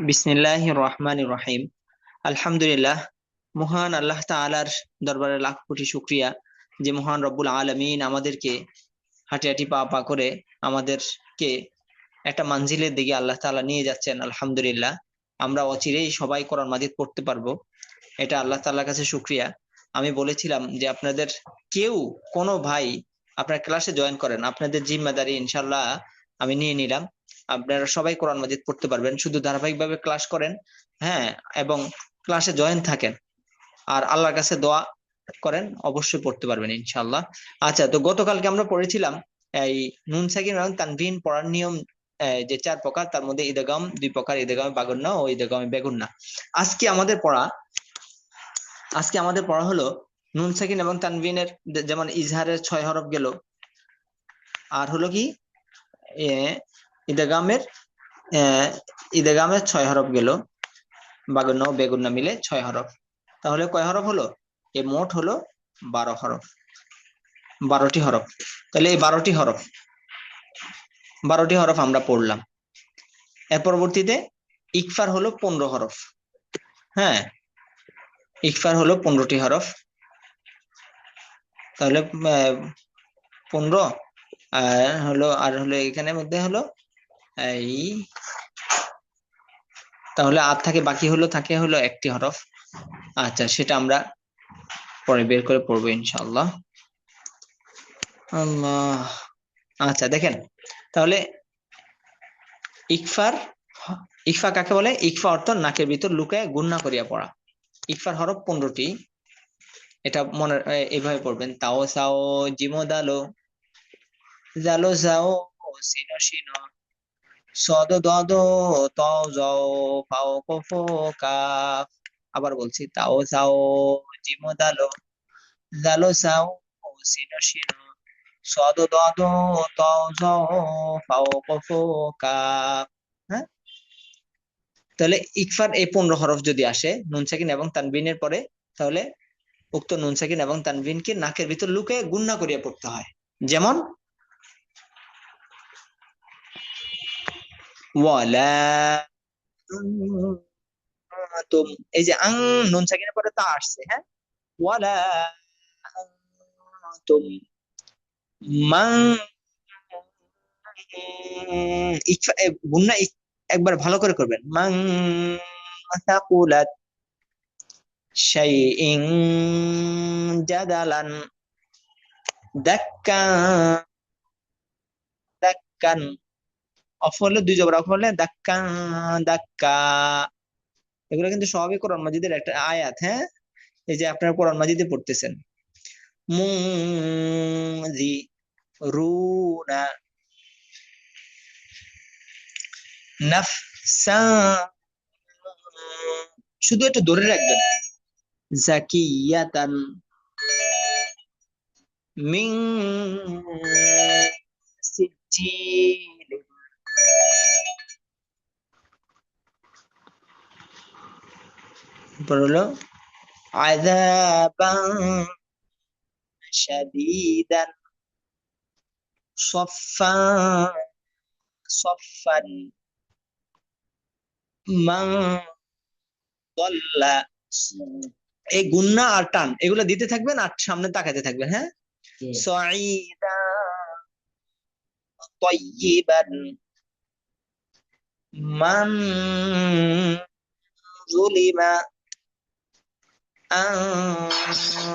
বিসমিল্লাহির রহমানির রহিম। আলহামদুলিল্লাহ। মহান আল্লাহ তাআলার দরবারে লাখ কোটি শুকরিয়া যে মহান রব্বুল আলামিন আমাদেরকে হাঁটি হাঁটি পা পা করে আমাদেরকে একটা মানজিলের দিকে আল্লাহ তাআলা নিয়ে যাচ্ছেন। আলহামদুলিল্লাহ, আমরা অচিরেই সবাই কোরআন মাজিদ পড়তে পারবো, এটা আল্লাহ তাআলার কাছে শুকরিয়া। আমি বলেছিলাম যে আপনাদের কেউ কোনো ভাই আপনার ক্লাসে জয়েন করেন, আপনাদের জিম্মাদারি ইনশাল্লাহ আমি নিয়ে নিলাম। আপনারা সবাই কোরআন মাজিদ পড়তে পারবেন, শুধু ধারাবাহিকভাবে ক্লাস করেন। হ্যাঁ, এবং ক্লাসে জয়েন থাকেন আর আল্লাহর কাছে দোয়া করেন, অবশ্যই পড়তে পারবেন ইনশাল্লাহ। আচ্ছা, তো গতকালকে আমরা পড়েছিলাম এই নুন সাকিন এবং তানভিন পড়ার নিয়ম, যে 4 প্রকার, তার মধ্যে ইদগাম 2 প্রকার, ইদগামে বাগুন্না ও ইদগামে বেগুন্না। আজকে আমাদের পড়া আজকে আমাদের পড়া হলো নুন সাকিন এবং তানভিনের, যেমন ইজহারের 6 হরফ গেল, আর হলো কি এ, ইদগামের ইদগামের 6 হরফ গেল, বাগুন্না ও বেগুন্না মিলে 6 হরফ। তাহলে কয় হরফ হলো? মোট হলো 12 হরফ, 12টি হরফ। তাহলে এই 12টি হরফ আমরা পড়লাম। এর পরবর্তীতে ইকফার হলো 15 হরফ। হ্যাঁ, ইকফার হলো 15টি হরফ। তাহলে 15 আর হলো এখানের মধ্যে হলো এই, তাহলে আর বাকি থাকে হলো 1টি হরফ। আচ্ছা, সেটা আমরা পরে বের করে পড়বো ইনশাআল্লাহ। আল্লাহ। আচ্ছা দেখেন, তাহলে ইকফার ইকফা কাকে বলে? ইকফা অর্থ নাকের ভিতর লুকায় গুণনা করিয়া পড়া। ইকফার হরফ 15টি। এটা মনে এইভাবে পড়বেন: তাও সাও জিমো দালো, জালো যাও সিনো সিনো, সদ দদ তও জও ফাও কফো কাফ। আবার বলছি: তাও সাও জিমো দালো, জালো সাও সিনো সিনো, সদ দদ তও জও ফাও কফো কাফ। হ্যাঁ, তাহলে ইকফার এই 15 হরফ যদি আসে নুন সাকিন এবং তানবিনের পরে, তাহলে উক্ত নুন সাকিন এবং তানবিনকে নাকের ভিতর লুকিয়ে গুণনা করিয়া পড়তে হয়। যেমন ওয়ালা তুম, এই যে আং, নুন সাকিনের পরে তা আসছে। হ্যাঁ, ওয়ালা তুম মাং, গুণনা একবার ভালো করে করবেন। মাং সাকুলাত শাইইন জাদালান, দাক্কা দাক্কান, অফ হলে 2 জবর অফ হলে দাক্কা দাক্কা। এগুলো কিন্তু সবই কোরআন মাজিদের একটা আয়াত। হ্যাঁ, এই যে আপনারা কোরআন মাজিদে পড়তেছেন, মুনজি রুনা, নাফসা, শুধু একটু ধরে রাখবেন, জাকিয়াতান, মিন সিজিল। এরপর হলো আযাবান শাদীদান, সফা সফান, মান দল্লা। এই গুন্না আর টান এগুলো দিতে থাকবেন আর সামনে তাকাতে থাকবেন। হ্যাঁ, সঈদা তয়্যিবান, মান যুলিমা আনফুসিকুম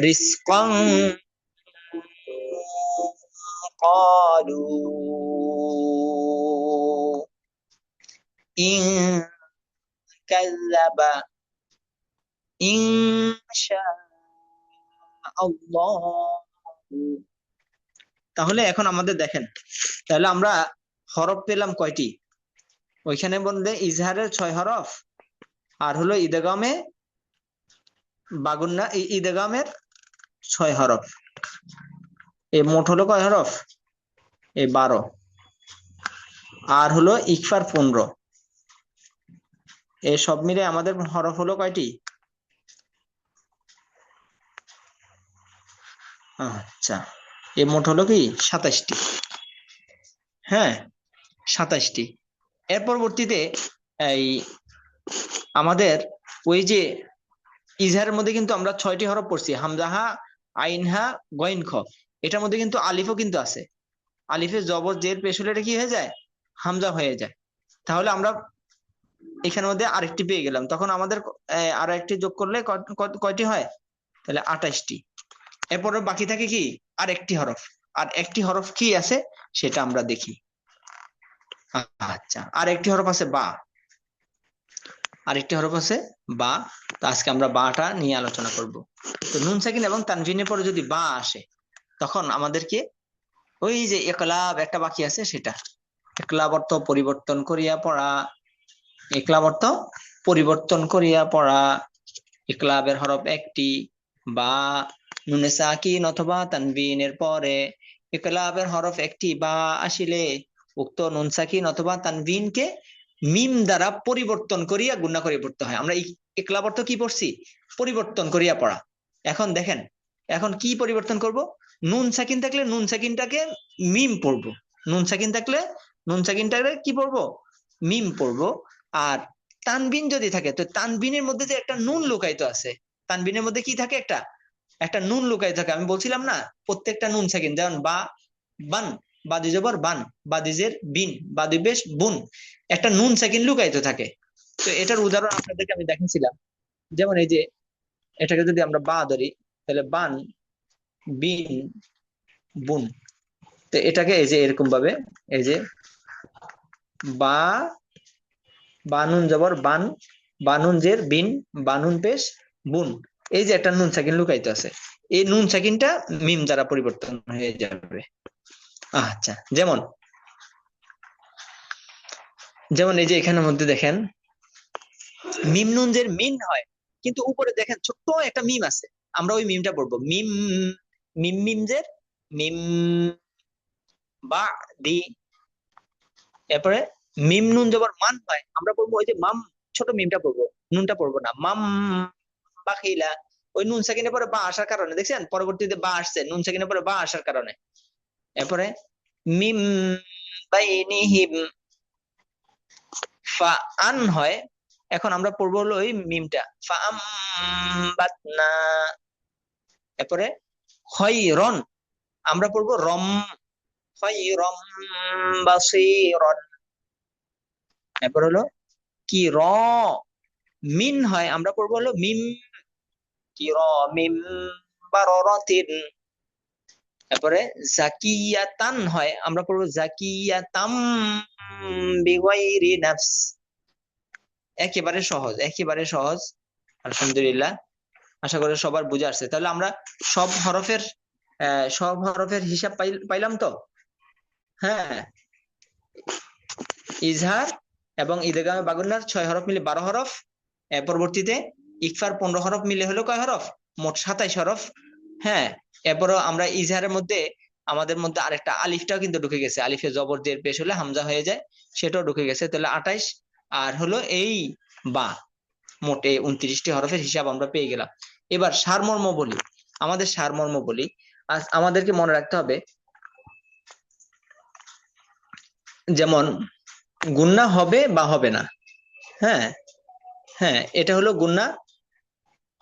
রিজকান ক্বালু ইন কাযযাবা ইনশাআল্লাহ। তাহলে এখন আমাদের দেখেন, তাহলে আমরা হরফ পেলাম কয়টি? ওইখানে বলতে ইজহারের 6 হরফ, আর হলো ইদগামে বাগুন্না ইদগামের 6 হরফ। এই মোট হলো কয় হরফ? এই 12। আর হলো ইকফার 15। এই সব মিলে আমাদের হরফ হলো কয়টি? আচ্ছা, এ মোট হলো কি 27টি। হ্যাঁ, 27টি। এর পরবর্তীতে এই আমাদের ওই যে ইজহারের মধ্যে কিন্তু আমরা 6টি হরফ পড়ছি, হামজাহা, আইনহা, গইন, খ। এটার মধ্যে কিন্তু আলিফও কিন্তু আছে। আলিফে জবর জের পেশ হলে এটা কি হয়ে যায়? হামজা হয়ে যায়। তাহলে আমরা এখানের মধ্যে আরেকটি পেয়ে গেলাম, তখন আমাদের আরো একটি যোগ করলে কয়টি হয়? তাহলে 28টি। এরপরে বাকি থাকে কি আর একটি হরফ। আর একটি হরফ কি আছে সেটা আমরা দেখি। আচ্ছা, আর একটি হরফ আছে বা। আরেকটি হরফ আছে বা। তো আজকে আমরা বাটা নিয়ে আলোচনা করব। তো নুন সাকিন এবং তানভিনের পরে যদি বা আসে, তখন আমাদেরকে ওই যে একলাব একটা বাকি আছে সেটা, একলাব অর্থ পরিবর্তন করিয়া পড়া। একলাব অর্থ পরিবর্তন করিয়া পড়া। ইকলাবের হরফ একটি, বা নুনে সাকিন অথবা তানবিনের পরে ইকলাবের হরফ একটি বা আসিলে উক্ত নুন সাকিন অথবা তানবিনকে মিম দ্বারা পরিবর্তন করিয়া গুণা করে পড়তে হয়। আমরা ইকলাব অর্থ কি পড়ছি? পরিবর্তন করিয়া পড়া। এখন দেখেন, এখন কি পরিবর্তন করব? নুন সাকিন থাকলে নুন সাকিনটাকে মিম পড়বো। নুন সাকিন থাকলে নুন সাকিনটাকে কি পড়বো? মিম পড়বো। আর তানবিন যদি থাকে, তো তানবিনের মধ্যে যে একটা নুন লুকায়িত আছে, তানবিনের মধ্যে কি থাকে? একটা একটা নুন লুকায়িত থাকে। আমি বলছিলাম না, প্রত্যেকটা নুন সাকিন, যেমন বা, বান, বা দুজবর বান, বা দিজের বিন, বা দুবেশ বুন, একটা নুন সাকিন লুকায়িত থাকে। তো এটার উদাহরণ আপনাদেরকে আমি দেখিয়েছিলাম। যেমন এই যে এটাকে যদি আমরা বা ধরি, তাহলে বান, বিন, বুন। তো এটাকে এই যে এরকম ভাবে, এই যে বা, বানুন জবর বান, বানুন জের বিন, বানুন পেশ বুন, এই যে একটা নুন সাকিন লুকাইতে আছে, এই নুন সাকিনটা মিম দ্বারা পরিবর্তন হয়ে যাবে। আচ্ছা, যেমন যেমন এই যে এখানের মধ্যে দেখেন মিম নুন জের মিন হয়, কিন্তু উপরে দেখেন ছোট্ট একটা মিম আছে, আমরা ওই মিমটা পড়বো মিম। মিম মিম জের মিম, বা দি। এরপরে মিম নুন জবর মান হয়, আমরা পড়বো ওই যে মাম, ছোট মিমটা পড়বো, নুনটা পড়বো না। মাম বাখিলা, ওই নুন সাকিনের পরে বা আসার কারণে দেখছেন পরবর্তীতে বা আসছে নুন সাকিনের পরে বা আসার কারণে। এরপরে মিম বাইনিহিম, ফা আন হয়, এখন আমরা পড়বো হলো ওই মিমটা ফা আম বাতনা। এরপরে খয়রন, আমরা পড়বো রম, খয়রম বাসীরন। এরপর হলো কি র, মিন হয়, আমরা পড়বো হলো মিম, কি র মিম বাররাতিন। তারপরে জাকিয়াতান হয়, আমরা পড়বো জাকিয়াতাম বিগাইরি নাফস। একেবারে সহজ, একেবারে সহজ। আলহামদুলিল্লাহ, আশা করি সবার বুঝে আসছে। তাহলে আমরা সব হরফের হিসাব পাইলাম তো। হ্যাঁ, ইজহার এবং ইদগামে বাগুন্নার 6 হরফ মিলে 12 হরফ। পরবর্তীতে ইকফার 15 হরফ মিলে হলো কয় হরফ? মোট 27 হরফ। হ্যাঁ, এরপরও আমরা ইজহারের মধ্যে আমাদের মধ্যে আরেকটা আলিফটাও কিন্তু ঢুকে গেছে, আলিফে জবর জের পেশ হলে হামজা হয়ে যায়, সেটাও ঢুকে গেছে। তাহলে 28 আর হলো এই বা, মোটে 29টি হরফের হিসাব আমরা পেয়ে গেলাম। এবার সারমর্ম বলি, আমাদের সারমর্ম বলি। আমাদেরকে মনে রাখতে হবে, যেমন গুন্না হবে বা হবে না। হ্যাঁ, হ্যাঁ, এটা হলো গুন্না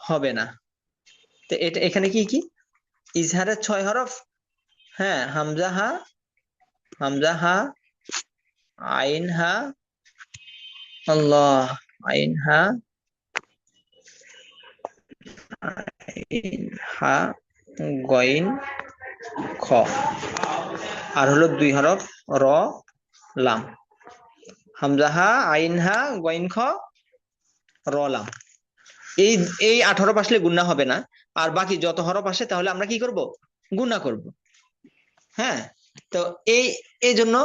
হবে না। তো এটা এখানে কি কি ইজহারের 6 হরফ। হ্যাঁ, হামজা হা, হামজা হা, আইন হা, আল্লাহ, আইন হা, আইন হা, গইন, খ। আর হলো 2 হরফ র, লাম। হামজা হা, আইন হা, গইন, খ, র, লাম। এই এই 8 হরফ আসলে গুণা হবে না। আর বাকি যত হরফ আসে তাহলে আমরা কি করব? গুণা করব। হ্যাঁ, তো এই এই জন্য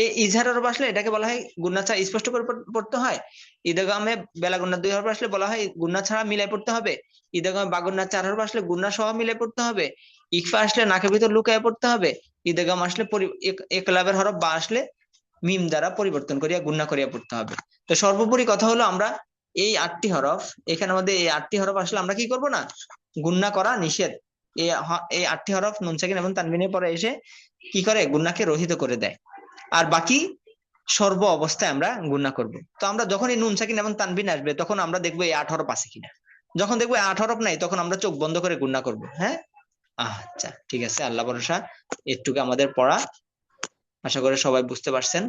এই ইজহারের হরফ আসলে এটাকে বলা হয় গুণা ছাড়া স্পষ্ট করে পড়তে হয়। ইদগামে বেলা গুণা 2 হরফ আসলে বলা হয় গুণা ছাড়া মিলাই পড়তে হবে। ইদগামে বাগুন্না 4 হরফ আসলে গুণা সহ মিলাই পড়তে হবে। ইকফা আসলে নাকের ভিতর লুকায় পড়তে হবে। ইদগাম আসলে একলাবের হরফ বা আসলে মিম দ্বারা পরিবর্তন করিয়া গুণা করিয়া পড়তে হবে। তো সর্বোপরি কথা হলো, আমরা এই 8টি হরফ, এখানে মধ্যে এই 8টি হরফ আসলে আমরা কি করব না, গুণা করা নিষেধ। এই 8টি হরফ নুন সাকিন এবং তানবিনের পরে এসে কি করে গুণাকে রহিত করে দেয়। আর বাকি সর্ব অবস্থায় আমরা গুণা করব। তো আমরা যখন এই নুন সাকিন এবং তানবিন আসবে তখন আমরা দেখবো এই 8 হরফ আছে কিনা। যখন দেখবো 8 হরফ নাই তখন আমরা চোখ বন্ধ করে গুণা করব। হ্যাঁ, আচ্ছা ঠিক আছে, আল্লাহ ভরসা। এটুকু আমাদের পড়া, আশা করি সবাই বুঝতে পারছেন।